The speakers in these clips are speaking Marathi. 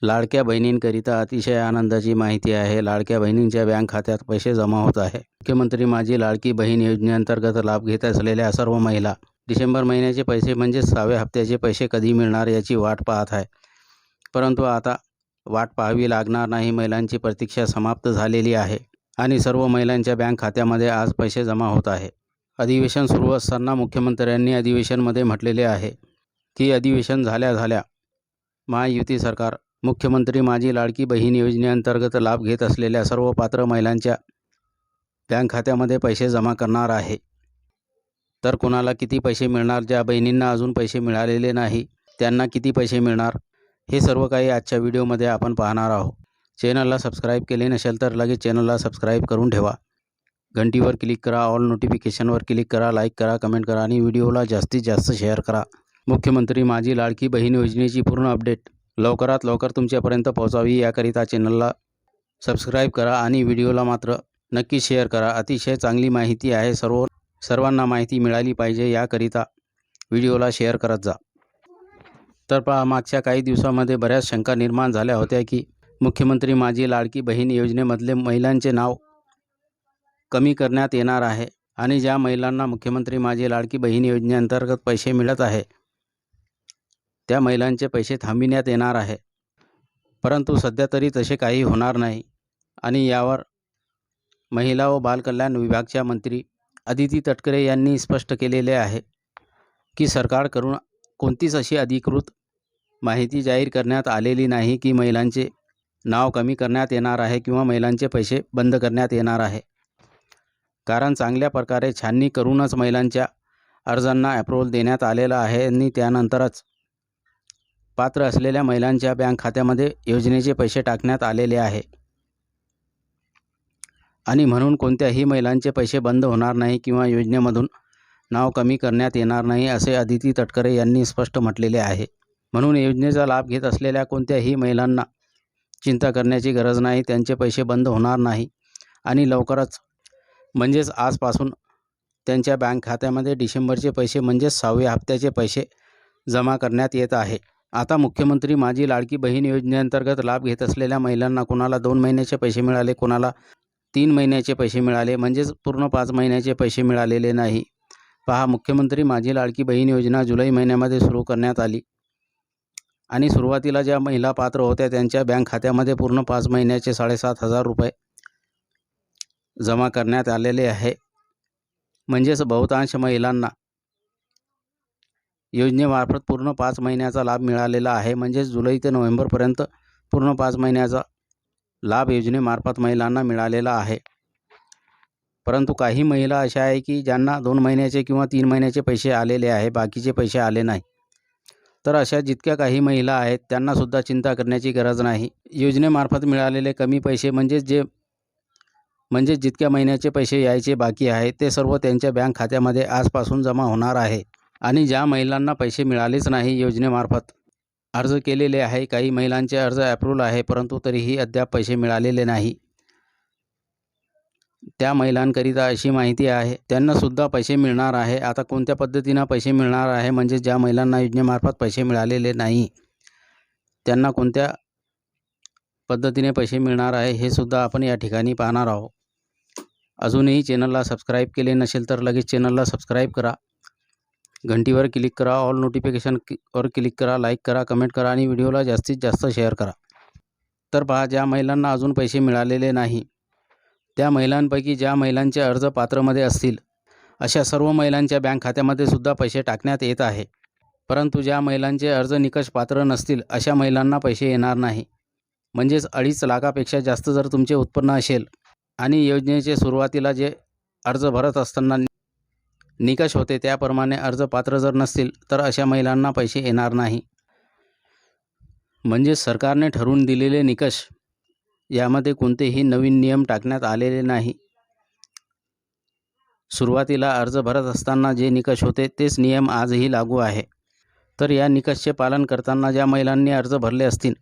लाडक्या बहिणींकरिता अतिशय आनंदाची माहिती आहे. लाडक्या बहिणींच्या बँक खात्यात पैसे जमा होत आहे. मुख्यमंत्री माझी लाडकी बहीण योजनेअंतर्गत लाभ घेत असलेल्या सर्व महिला डिसेंबर महिन्याचे पैसे म्हणजेच 6व्या हप्त्याचे पैसे कधी मिळणार याची वाट पाहत आहे. परंतु आता वाट पाहावी लागणार नाही. महिलांची प्रतीक्षा समाप्त झालेली आहे आणि सर्व महिलांच्या बँक खात्यामध्ये आज पैसे जमा होत आहे. अधिवेशन सुरू असताना मुख्यमंत्र्यांनी अधिवेशनमध्ये म्हटलेले आहे की अधिवेशन झाल्या महायुती सरकार मुख्यमंत्री माझी लाडकी बहीण योजनेअंतर्गत लाभ घेत असलेल्या सर्व पात्र महिलांच्या बँक खात्यामध्ये पैसे जमा करणार आहे. तर कोणाला किती पैसे मिळणार, ज्या बहिणींना अजून पैसे मिळालेले नाही त्यांना किती पैसे मिळणार, हे सर्व काही आजच्या व्हिडिओमध्ये आपण पाहणार आहोत. चॅनलला सबस्क्राईब केले नसेल तर लगेच चॅनलला सबस्क्राईब करून ठेवा. घंटीवर क्लिक करा, ऑल नोटिफिकेशनवर क्लिक करा, लाईक करा, कमेंट करा आणि व्हिडिओला जास्तीत जास्त शेअर करा. मुख्यमंत्री माझी लाडकी बहीण योजनेची पूर्ण अपडेट लवकरात लवकर तुमच्यापर्यंत पोहोचावी याकरिता चॅनलला सबस्क्राईब करा आणि व्हिडिओला मात्र नक्की शेअर करा. अतिशय चांगली माहिती आहे, सर्वांना माहिती मिळाली पाहिजे याकरिता व्हिडिओला शेअर करत जा. तर पहा, मागच्या काही दिवसामध्ये बऱ्याच शंका निर्माण झाल्या होत्या की मुख्यमंत्री माझी लाडकी बहीण योजनेमधले महिलांचे नाव कमी करण्यात येणार आहे आणि ज्या महिलांना मुख्यमंत्री माझी लाडकी बहीण योजनेअंतर्गत पैसे मिळत आहे त्या महिलांचे पैसे थांबविण्यात येणार आहे. परंतु सध्या तरी तसे काही होणार नाही आणि यावर महिला व बालकल्याण विभागाच्या मंत्री अदिती तटकरे यांनी स्पष्ट केलेले आहे की सरकारकडून कोणतीच अशी अधिकृत माहिती जाहीर करण्यात आलेली नाही की महिलांचे नाव कमी करण्यात येणार आहे किंवा महिलांचे पैसे बंद करण्यात येणार आहे. कारण चांगल्या प्रकारे छाननी करूनच महिलांच्या अर्जांना अप्रूव्हल देण्यात आलेला आहे आणि त्यानंतरच पात्र असलेल्या महिलांच्या बँक खात्यामध्ये योजनेचे पैसे टाकण्यात आलेले आहे आणि म्हणून कोणत्याही महिलांचे पैसे बंद होणार नाही किंवा योजनेमधून नाव कमी करण्यात येणार नाही असे अदिती तटकरे यांनी स्पष्ट म्हटलेले आहे. म्हणून योजनेचा लाभ घेत असलेल्या कोणत्याही महिलांना चिंता करण्याची गरज नाही. त्यांचे पैसे बंद होणार नाही आणि लवकरच म्हणजेच आजपासून त्यांच्या बँक खात्यामध्ये डिसेंबरचे पैसे म्हणजेच 6व्या हप्त्याचे पैसे जमा करण्यात येत आहे. आता मुख्यमंत्री माझी लाडकी बहीण योजनेअंतर्गत लाभ घेत असलेल्या महिलांना कोणाला 2 महिन्याचे पैसे मिळाले, कोणाला 3 महिन्याचे पैसे मिळाले, म्हणजेच पूर्ण 5 महिन्याचे पैसे मिळालेले नाही. पहा, मुख्यमंत्री माझी लाडकी बहीण योजना जुलै महिन्यामध्ये सुरू करण्यात आली आणि सुरुवातीला ज्या महिला पात्र होत्या त्यांच्या बँक खात्यामध्ये पूर्ण 5 महिन्याचे 7,500 रुपये जमा करण्यात आलेले आहे. म्हणजेच बहुतांश महिलांना योजनेमार्फत पूर्ण 5 महिन्याचा लाभ मिळालेला आहे. म्हणजेच जुलै ते नोव्हेंबरपर्यंत पूर्ण 5 महिन्याचा लाभ योजनेमार्फत महिलांना मिळालेला आहे. परंतु काही महिला अशा आहे की ज्यांना 2 महिन्याचे किंवा 3 महिन्याचे पैसे आलेले आहे, बाकीचे पैसे आले नाही. तर अशा जितक्या काही महिला आहेत त्यांनासुद्धा चिंता करण्याची गरज नाही. योजनेमार्फत मिळालेले कमी पैसे म्हणजे जितक्या महिन्याचे पैसे यायचे बाकी आहेत ते सर्व त्यांच्या बँक खात्यामध्ये आजपासून जमा होणार आहे. आणि ज्या महिलांना पैसे मिळालेच नाही, योजनेमार्फत अर्ज केलेले आहे, काही महिलांचे अर्ज अप्रूव्हल आहे परंतु तरीही अद्याप पैसे मिळालेले नाही, त्या महिलांकरिता अशी माहिती आहे त्यांनासुद्धा पैसे मिळणार आहे. आता कोणत्या पद्धतीनं पैसे मिळणार आहे, म्हणजे ज्या महिलांना योजनेमार्फत पैसे मिळालेले नाही त्यांना कोणत्या पद्धतीने पैसे मिळणार आहे हे सुद्धा आपण या ठिकाणी पाहणार आहोत. अजूनही चॅनलला सबस्क्राईब केले नसेल तर लगेच चॅनलला सबस्क्राईब करा, घंटीवर क्लिक करा, ऑल नोटिफिकेशनवर क्लिक करा, लाईक करा, कमेंट करा आणि व्हिडिओला जास्तीत जास्त शेअर करा. तर पहा, ज्या महिलांना अजून पैसे मिळालेले नाही त्या महिलांपैकी ज्या महिलांचे अर्ज पात्रमध्ये असतील अशा सर्व महिलांच्या बँक खात्यामध्ये सुद्धा पैसे टाकण्यात येत आहे. परंतु ज्या महिलांचे अर्ज निकष पात्र नसतील अशा महिलांना पैसे येणार नाही. म्हणजेच 2.5 लाखापेक्षा जास्त जर तुमचे उत्पन्न असेल आणि योजनेचे सुरुवातीला जे अर्ज भरत असताना निकष होते त्याप्रमाणे अर्ज पात्र जर नसतील तर अशा महिलांना पैसे येणार नाही. म्हणजे सरकारने ठरवून दिलेले निकष यामध्ये कोणतेही नवीन नियम टाकण्यात आलेले नाही. सुरुवातीला अर्ज भरत असताना जे निकष होते तेच नियम आजही लागू आहे. तर या निकषचे पालन करताना ज्या महिलांनी अर्ज भरले असतील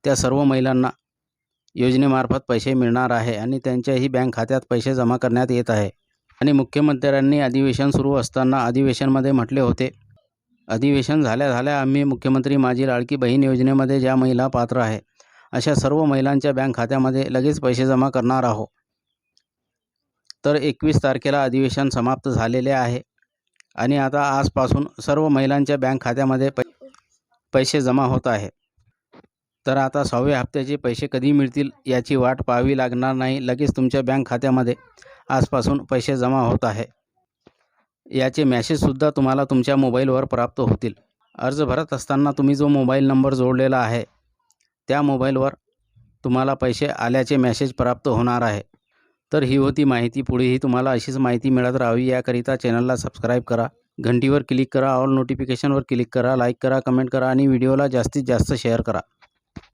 त्या सर्व महिलांना योजनेमार्फत पैसे मिळणार आहे आणि त्यांच्याही बँक खात्यात पैसे जमा करण्यात येत आहे. आणि मुख्यमंत्र्यांनी अधिवेशन सुरू असताना अधिवेशनमध्ये म्हटले होते, अधिवेशन झाल्या आम्ही मुख्यमंत्री माझी लाडकी बहीण योजनेमध्ये ज्या महिला पात्र आहे अशा सर्व महिलांच्या बँक खात्यामध्ये लगेच पैसे जमा करणार आहोत. तर 21 तारखेला अधिवेशन समाप्त झालेले आहे आणि आता आजपासून सर्व महिलांच्या बँक खात्यामध्ये पैसे जमा होत आहे. तर आता 6व्या हप्त्याचे पैसे कधी मिळतील याची वाट पाहावी लागणार नाही. लगेच तुमच्या बँक खात्यामध्ये आजपासून पैसे जमा होत आहे. याचे मॅसेजसुद्धा तुम्हाला तुमच्या मोबाईलवर प्राप्त होतील. अर्ज भरत असताना तुम्ही जो मोबाईल नंबर जोडलेला आहे त्या मोबाईलवर तुम्हाला पैसे आल्याचे मॅसेज प्राप्त होणार आहे. तर ही होती माहिती. पुढेही तुम्हाला अशीच माहिती मिळत राहावी याकरिता चॅनलला सबस्क्राईब करा, घंटीवर क्लिक करा, ऑल नोटिफिकेशनवर क्लिक करा, लाईक करा, कमेंट करा आणि व्हिडिओला जास्तीत जास्त शेअर करा.